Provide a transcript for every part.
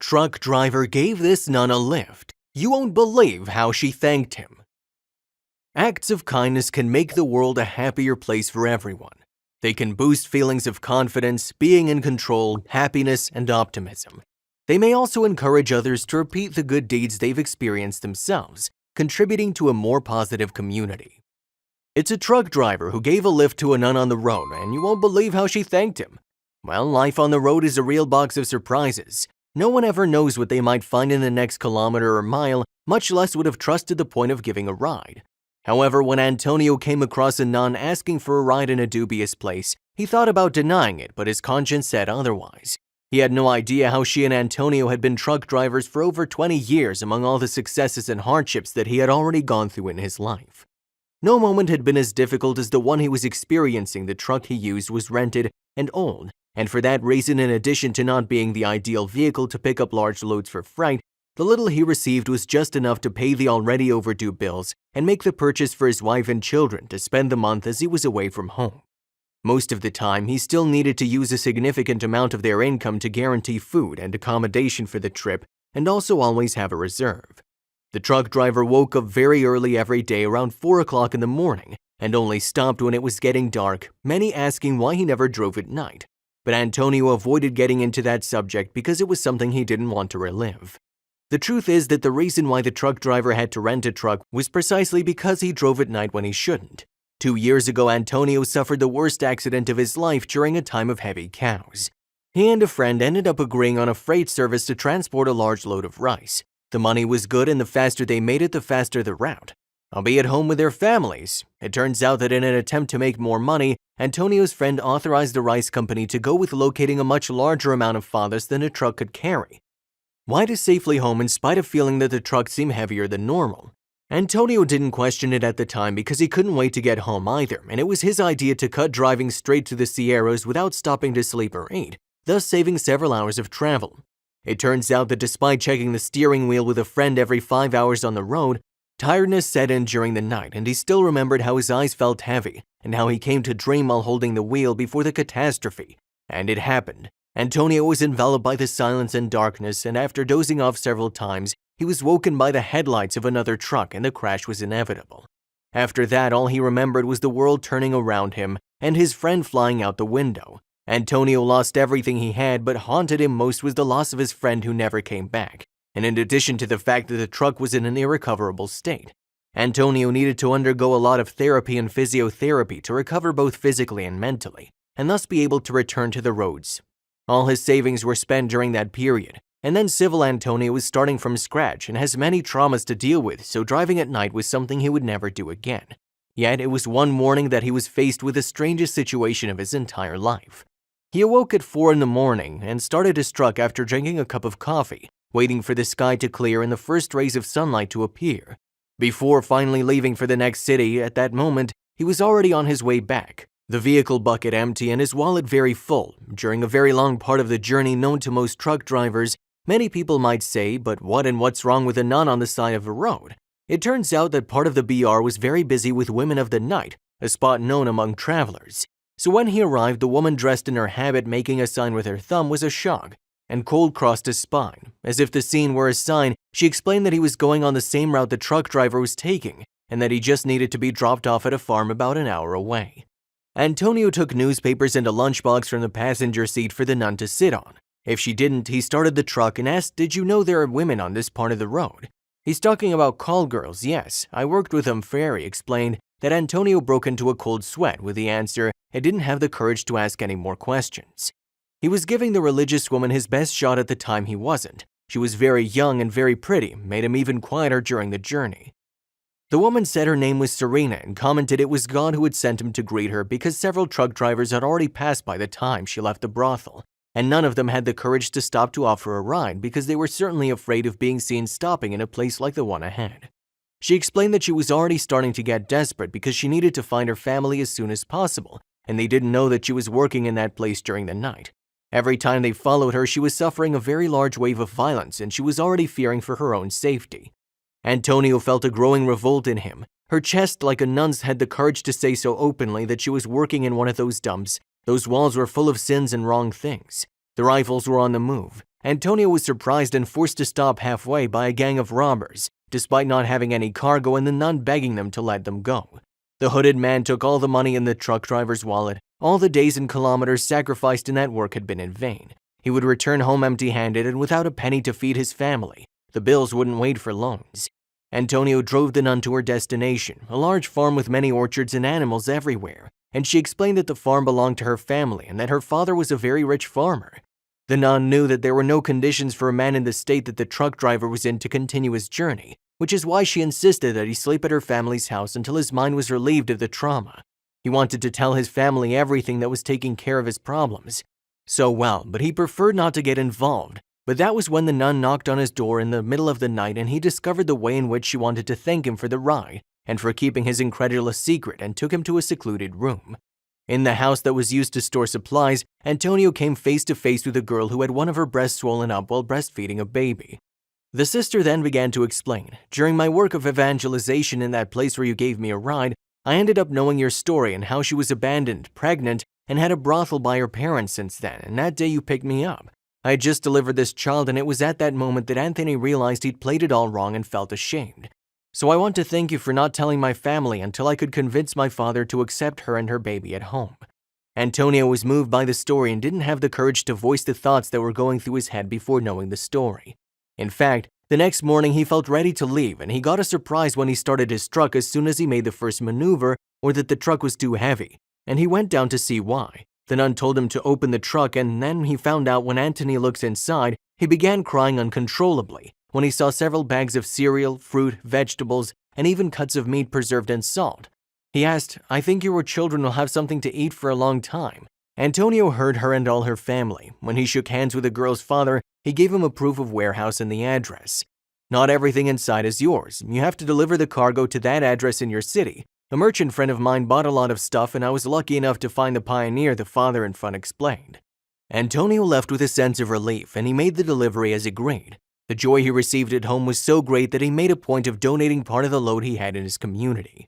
truck driver gave this nun a lift. You won't believe how she thanked him. Acts of kindness can make the world a happier place for everyone. They can boost feelings of confidence, being in control, happiness, and optimism. They may also encourage others to repeat the good deeds they've experienced themselves, contributing to a more positive community. It's a truck driver who gave a lift to a nun on the road, and you won't believe how she thanked him. Well, life on the road is a real box of surprises. No one ever knows what they might find in the next kilometer or mile, much less would have trusted the point of giving a ride. However, when Antonio came across a nun asking for a ride in a dubious place, he thought about denying it, but his conscience said otherwise. He had no idea how she and Antonio had been truck drivers for over 20 years among all the successes and hardships that he had already gone through in his life. No moment had been as difficult as the one he was experiencing. The truck he used was rented and old, and for that reason, in addition to not being the ideal vehicle to pick up large loads for freight, the little he received was just enough to pay the already overdue bills and make the purchase for his wife and children to spend the month as he was away from home. Most of the time, he still needed to use a significant amount of their income to guarantee food and accommodation for the trip and also always have a reserve. The truck driver woke up very early every day around 4 o'clock in the morning and only stopped when it was getting dark, many asking why he never drove at night. But Antonio avoided getting into that subject because it was something he didn't want to relive. The truth is that the reason why the truck driver had to rent a truck was precisely because he drove at night when he shouldn't. 2 years ago, Antonio suffered the worst accident of his life during a time of heavy cows. He and a friend ended up agreeing on a freight service to transport a large load of rice. The money was good, and the faster they made it, the faster the route. I'll be at home with their families. It turns out that in an attempt to make more money, Antonio's friend authorized the rice company to go with locating a much larger amount of fathers than a truck could carry. Why to safely home in spite of feeling that the truck seemed heavier than normal? Antonio didn't question it at the time because he couldn't wait to get home either, and it was his idea to cut driving straight to the Sierras without stopping to sleep or eat, thus saving several hours of travel. It turns out that despite checking the steering wheel with a friend every 5 hours on the road, tiredness set in during the night, and he still remembered how his eyes felt heavy and how he came to dream while holding the wheel before the catastrophe. And it happened. Antonio was enveloped by the silence and darkness, and after dozing off several times, he was woken by the headlights of another truck, and the crash was inevitable. After that, all he remembered was the world turning around him and his friend flying out the window. Antonio lost everything he had, but haunted him most was the loss of his friend who never came back. And in addition to the fact that the truck was in an irrecoverable state, Antonio needed to undergo a lot of therapy and physiotherapy to recover both physically and mentally, and thus be able to return to the roads. All his savings were spent during that period, and then civil Antonio was starting from scratch and has many traumas to deal with, so driving at night was something he would never do again. Yet it was one morning that he was faced with the strangest situation of his entire life. He awoke at 4 in the morning and started his truck after drinking a cup of coffee, waiting for the sky to clear and the first rays of sunlight to appear. Before finally leaving for the next city, at that moment, he was already on his way back, the vehicle bucket empty and his wallet very full. During a very long part of the journey known to most truck drivers, many people might say, but what and what's wrong with a nun on the side of a road? It turns out that part of the BR was very busy with women of the night, a spot known among travelers. So when he arrived, the woman dressed in her habit making a sign with her thumb was a shock, and cold crossed his spine. As if the scene were a sign, she explained that he was going on the same route the truck driver was taking, and that he just needed to be dropped off at a farm about an hour away. Antonio took newspapers and a lunchbox from the passenger seat for the nun to sit on. If she didn't, he started the truck and asked, "Did you know there are women on this part of the road?" "He's talking about call girls, yes. I worked with them," Ferry explained. That Antonio broke into a cold sweat with the answer and didn't have the courage to ask any more questions. He was giving the religious woman his best shot at the time he wasn't. She was very young and very pretty, made him even quieter during the journey. The woman said her name was Serena and commented it was God who had sent him to greet her because several truck drivers had already passed by the time she left the brothel, and none of them had the courage to stop to offer a ride because they were certainly afraid of being seen stopping in a place like the one ahead. She explained that she was already starting to get desperate because she needed to find her family as soon as possible, and they didn't know that she was working in that place during the night. Every time they followed her, she was suffering a very large wave of violence, and she was already fearing for her own safety. Antonio felt a growing revolt in him. Her chest, like a nun's, had the courage to say so openly that she was working in one of those dumps. Those walls were full of sins and wrong things. The rifles were on the move. Antonio was surprised and forced to stop halfway by a gang of robbers, despite not having any cargo and the nun begging them to let them go. The hooded man took all the money in the truck driver's wallet. All the days and kilometers sacrificed in that work had been in vain. He would return home empty-handed and without a penny to feed his family. The bills wouldn't wait for loans. Antonio drove the nun to her destination, a large farm with many orchards and animals everywhere, and she explained that the farm belonged to her family and that her father was a very rich farmer. The nun knew that there were no conditions for a man in the state that the truck driver was in to continue his journey, which is why she insisted that he sleep at her family's house until his mind was relieved of the trauma. He wanted to tell his family everything that was taking care of his problems. So well, but he preferred not to get involved. But that was when the nun knocked on his door in the middle of the night and he discovered the way in which she wanted to thank him for the ride and for keeping his incredulous secret and took him to a secluded room. In the house that was used to store supplies, Antonio came face to face with a girl who had one of her breasts swollen up while breastfeeding a baby. The sister then began to explain, "During my work of evangelization in that place where you gave me a ride, I ended up knowing your story and how she was abandoned, pregnant, and had a brothel by her parents since then, and that day you picked me up. I had just delivered this child and it was at that moment that Anthony realized he'd played it all wrong and felt ashamed. So I want to thank you for not telling my family until I could convince my father to accept her and her baby at home." Antonio was moved by the story and didn't have the courage to voice the thoughts that were going through his head before knowing the story. In fact, the next morning he felt ready to leave and he got a surprise when he started his truck as soon as he made the first maneuver, or that the truck was too heavy, and he went down to see why. The nun told him to open the truck, and then he found out when Anthony looked inside, he began crying uncontrollably when he saw several bags of cereal, fruit, vegetables, and even cuts of meat preserved in salt. He asked, "I think your children will have something to eat for a long time." Antonio heard her and all her family. When he shook hands with the girl's father, he gave him a proof of warehouse and the address. "Not everything inside is yours. You have to deliver the cargo to that address in your city. A merchant friend of mine bought a lot of stuff and I was lucky enough to find the pioneer," the father in front explained. Antonio left with a sense of relief and he made the delivery as agreed. The joy he received at home was so great that he made a point of donating part of the load he had in his community.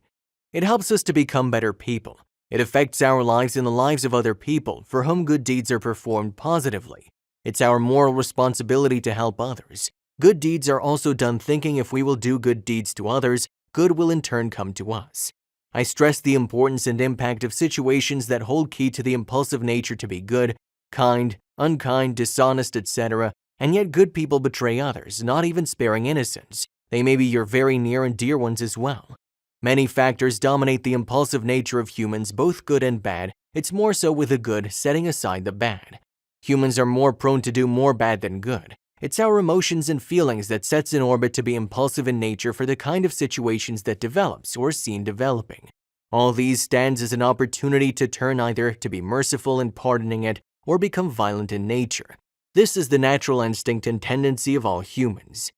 It helps us to become better people. It affects our lives and the lives of other people for whom good deeds are performed positively. It's our moral responsibility to help others. Good deeds are also done thinking if we will do good deeds to others, good will in turn come to us. I stress the importance and impact of situations that hold key to the impulsive nature to be good, kind, unkind, dishonest, etc., and yet good people betray others, not even sparing innocents. They may be your very near and dear ones as well. Many factors dominate the impulsive nature of humans, both good and bad. It's more so with the good, setting aside the bad. Humans are more prone to do more bad than good. It's our emotions and feelings that sets in orbit to be impulsive in nature for the kind of situations that develops or seen developing. All these stands as an opportunity to turn either to be merciful in pardoning it or become violent in nature. This is the natural instinct and tendency of all humans.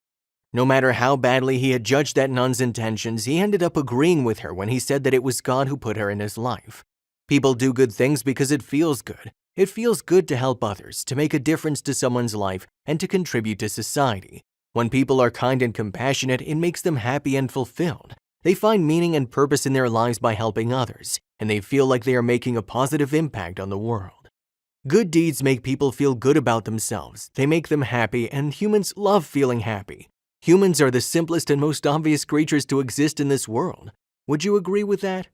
No matter how badly he had judged that nun's intentions, he ended up agreeing with her when he said that it was God who put her in his life. People do good things because it feels good. It feels good to help others, to make a difference to someone's life, and to contribute to society. When people are kind and compassionate, it makes them happy and fulfilled. They find meaning and purpose in their lives by helping others, and they feel like they are making a positive impact on the world. Good deeds make people feel good about themselves. They make them happy, and humans love feeling happy. Humans are the simplest and most obvious creatures to exist in this world. Would you agree with that?